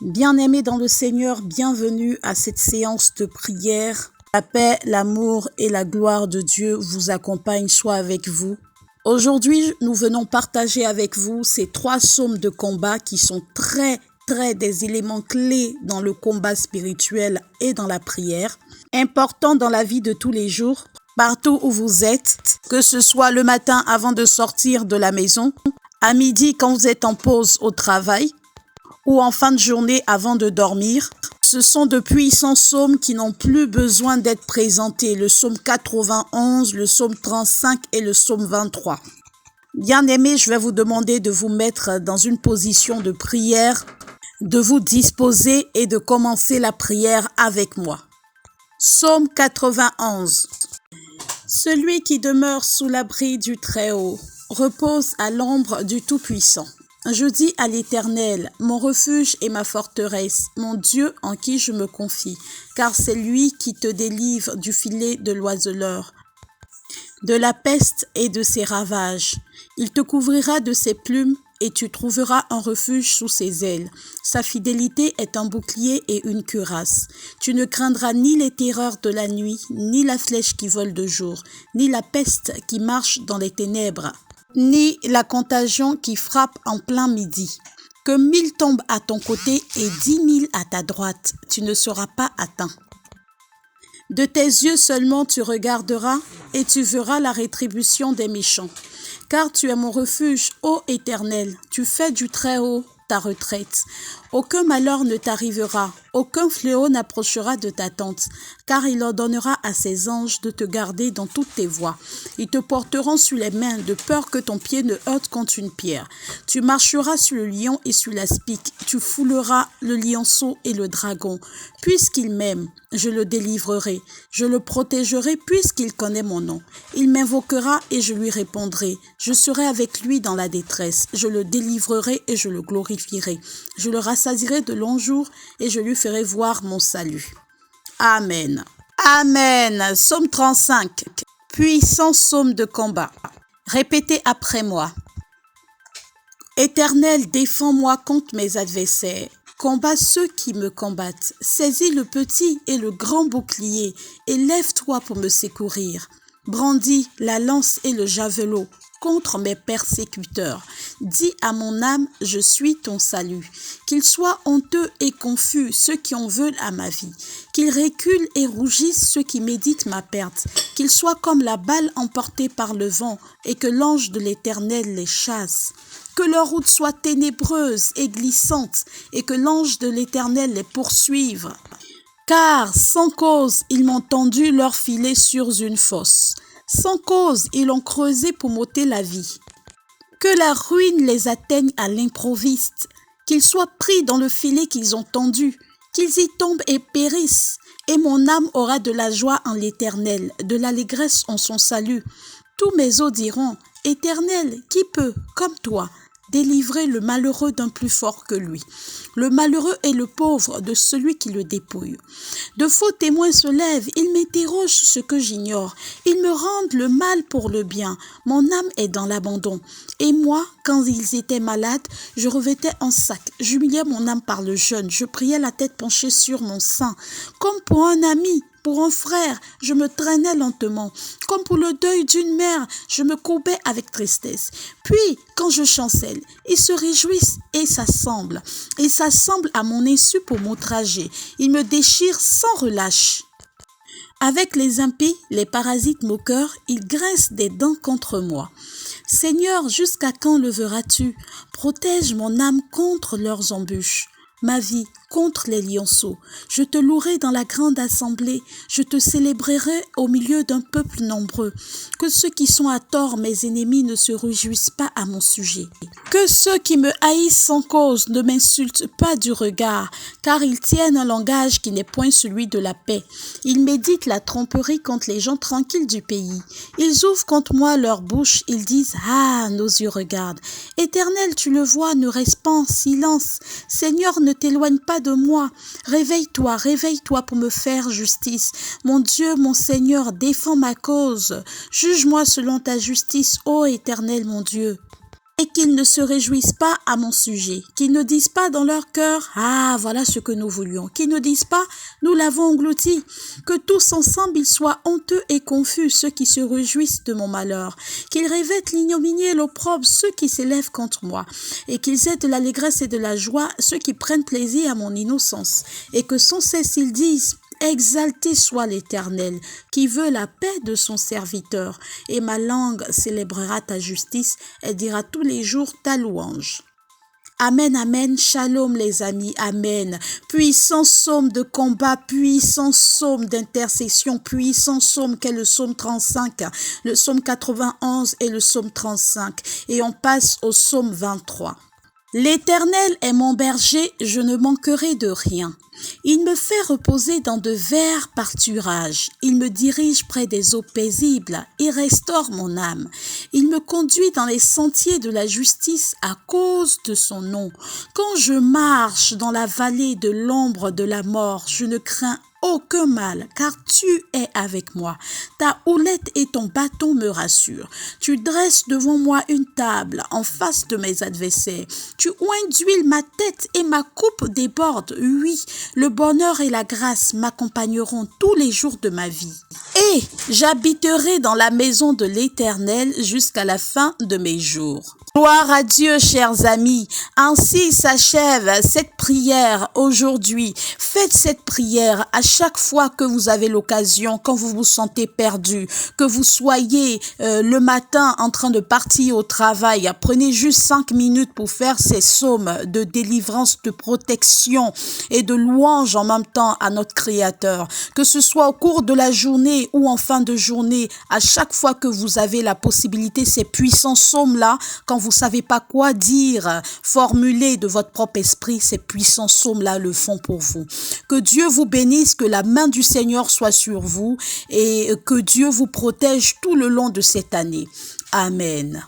Bien-aimés dans le Seigneur, bienvenue à cette séance de prière. La paix, l'amour et la gloire de Dieu vous accompagnent, soit avec vous. Aujourd'hui, nous venons partager avec vous ces 3 psaumes de combat qui sont très des éléments clés dans le combat spirituel et dans la prière, importants dans la vie de tous les jours, partout où vous êtes, que ce soit le matin avant de sortir de la maison, à midi quand vous êtes en pause au travail, ou en fin de journée avant de dormir. Ce sont de puissants psaumes qui n'ont plus besoin d'être présentés. Le psaume 91, le psaume 35 et le psaume 23. Bien-aimés, je vais vous demander de vous mettre dans une position de prière, de vous disposer et de commencer la prière avec moi. Psaume 91. Celui qui demeure sous l'abri du Très-Haut repose à l'ombre du Tout-Puissant. Je dis à l'Éternel, mon refuge et ma forteresse, mon Dieu en qui je me confie, car c'est lui qui te délivre du filet de l'oiseleur, de la peste et de ses ravages. Il te couvrira de ses plumes et tu trouveras un refuge sous ses ailes. Sa fidélité est un bouclier et une cuirasse. Tu ne craindras ni les terreurs de la nuit, ni la flèche qui vole de jour, ni la peste qui marche dans les ténèbres, ni la contagion qui frappe en plein midi. Que 1000 tombent à ton côté et 10 000 à ta droite, tu ne seras pas atteint. De tes yeux seulement tu regarderas et tu verras la rétribution des méchants. Car tu es mon refuge, ô Éternel, tu fais du Très-Haut ta retraite. Aucun malheur ne t'arrivera, aucun fléau n'approchera de ta tente, car il ordonnera à ses anges de te garder dans toutes tes voies. Ils te porteront sur les mains, de peur que ton pied ne heurte contre une pierre. Tu marcheras sur le lion et sur l'aspic, tu fouleras le lionceau et le dragon. Puisqu'il m'aime, je le délivrerai, je le protégerai puisqu'il connaît mon nom. Il m'invoquera et je lui répondrai. Je serai avec lui dans la détresse, je le délivrerai et je le glorifierai. Je le rassasierai de longs jours et je lui ferai voir mon salut. Amen. Amen. Psaume 35. Puissant psaume de combat. Répétez après moi. Éternel, défends-moi contre mes adversaires. Combat ceux qui me combattent. Saisis le petit et le grand bouclier et lève-toi pour me secourir. Brandis la lance et le javelot contre mes persécuteurs. Dis à mon âme, je suis ton salut. Qu'ils soient honteux et confus ceux qui en veulent à ma vie. Qu'ils reculent et rougissent ceux qui méditent ma perte. Qu'ils soient comme la balle emportée par le vent et que l'ange de l'Éternel les chasse. Que leur route soit ténébreuse et glissante et que l'ange de l'Éternel les poursuive. Car sans cause, ils m'ont tendu leur filet sur une fosse. Sans cause, ils l'ont creusé pour m'ôter la vie. Que la ruine les atteigne à l'improviste, qu'ils soient pris dans le filet qu'ils ont tendu, qu'ils y tombent et périssent. Et mon âme aura de la joie en l'Éternel, de l'allégresse en son salut. Tous mes os diront, Éternel, qui peut, comme toi, délivrer le malheureux d'un plus fort que lui. Le malheureux est le pauvre de celui qui le dépouille. De faux témoins se lèvent, ils m'interrogent sur ce que j'ignore. Ils me rendent le mal pour le bien. Mon âme est dans l'abandon. Et moi, quand ils étaient malades, je revêtais un sac. J'humiliais mon âme par le jeûne. Je priais la tête penchée sur mon sein. Comme pour un ami, pour un frère, je me traînais lentement. Comme pour le deuil d'une mère, je me courbais avec tristesse. Puis, quand je chancelle, ils se réjouissent et s'assemblent. Ils s'assemblent à mon insu pour m'outrager. Ils me déchirent sans relâche. Avec les impies, les parasites moqueurs, ils grincent des dents contre moi. Seigneur, jusqu'à quand le verras-tu? Protège mon âme contre leurs embûches. Ma vie contre les lionceaux. Je te louerai dans la grande assemblée. Je te célébrerai au milieu d'un peuple nombreux. Que ceux qui sont à tort, mes ennemis, ne se réjouissent pas à mon sujet. Que ceux qui me haïssent sans cause ne m'insultent pas du regard, car ils tiennent un langage qui n'est point celui de la paix. Ils méditent la tromperie contre les gens tranquilles du pays. Ils ouvrent contre moi leur bouche, ils disent « Ah, nos yeux regardent ». Éternel, tu le vois, ne reste pas en silence. Seigneur, ne t'éloigne pas de moi. Réveille-toi, réveille-toi pour me faire justice. Mon Dieu, mon Seigneur, défends ma cause. Juge-moi selon ta justice, ô Éternel, mon Dieu. Et qu'ils ne se réjouissent pas à mon sujet, qu'ils ne disent pas dans leur cœur « Ah, voilà ce que nous voulions », qu'ils ne disent pas « Nous l'avons englouti », que tous ensemble ils soient honteux et confus, ceux qui se réjouissent de mon malheur, qu'ils revêtent l'ignominie et l'opprobre, ceux qui s'élèvent contre moi, et qu'ils aient de l'allégresse et de la joie, ceux qui prennent plaisir à mon innocence, et que sans cesse ils disent « Exalté soit l'Éternel, qui veut la paix de son serviteur, et ma langue célébrera ta justice, et dira tous les jours ta louange. » Amen, amen, shalom les amis, amen. Puissant psaume de combat, puissant psaume d'intercession, puissant psaume qu'est le psaume 35, le psaume 91 et le psaume 35. Et on passe au psaume 23. L'Éternel est mon berger, je ne manquerai de rien. Il me fait reposer dans de verts pâturages. Il me dirige près des eaux paisibles. Il restaure mon âme. Il me conduit dans les sentiers de la justice à cause de son nom. Quand je marche dans la vallée de l'ombre de la mort, je ne crains aucun mal, car tu es avec moi. Ta houlette et ton bâton me rassurent. Tu dresses devant moi une table en face de mes adversaires. Tu oins d'huile ma tête et ma coupe déborde. Oui, le bonheur et la grâce m'accompagneront tous les jours de ma vie. Et j'habiterai dans la maison de l'Éternel jusqu'à la fin de mes jours. Gloire à Dieu, chers amis. Ainsi s'achève cette prière aujourd'hui. Faites cette prière à chaque fois que vous avez l'occasion, quand vous vous sentez perdu, que vous soyez le matin en train de partir au travail. Prenez juste 5 minutes pour faire ces psaumes de délivrance, de protection et de louange en même temps à notre Créateur. Que ce soit au cours de la journée ou en fin de journée, à chaque fois que vous avez la possibilité, ces puissants psaumes-là, quand vous savez pas quoi dire, formuler de votre propre esprit, ces puissants psaumes-là le font pour vous. Que Dieu vous bénisse, que la main du Seigneur soit sur vous et que Dieu vous protège tout le long de cette année. Amen.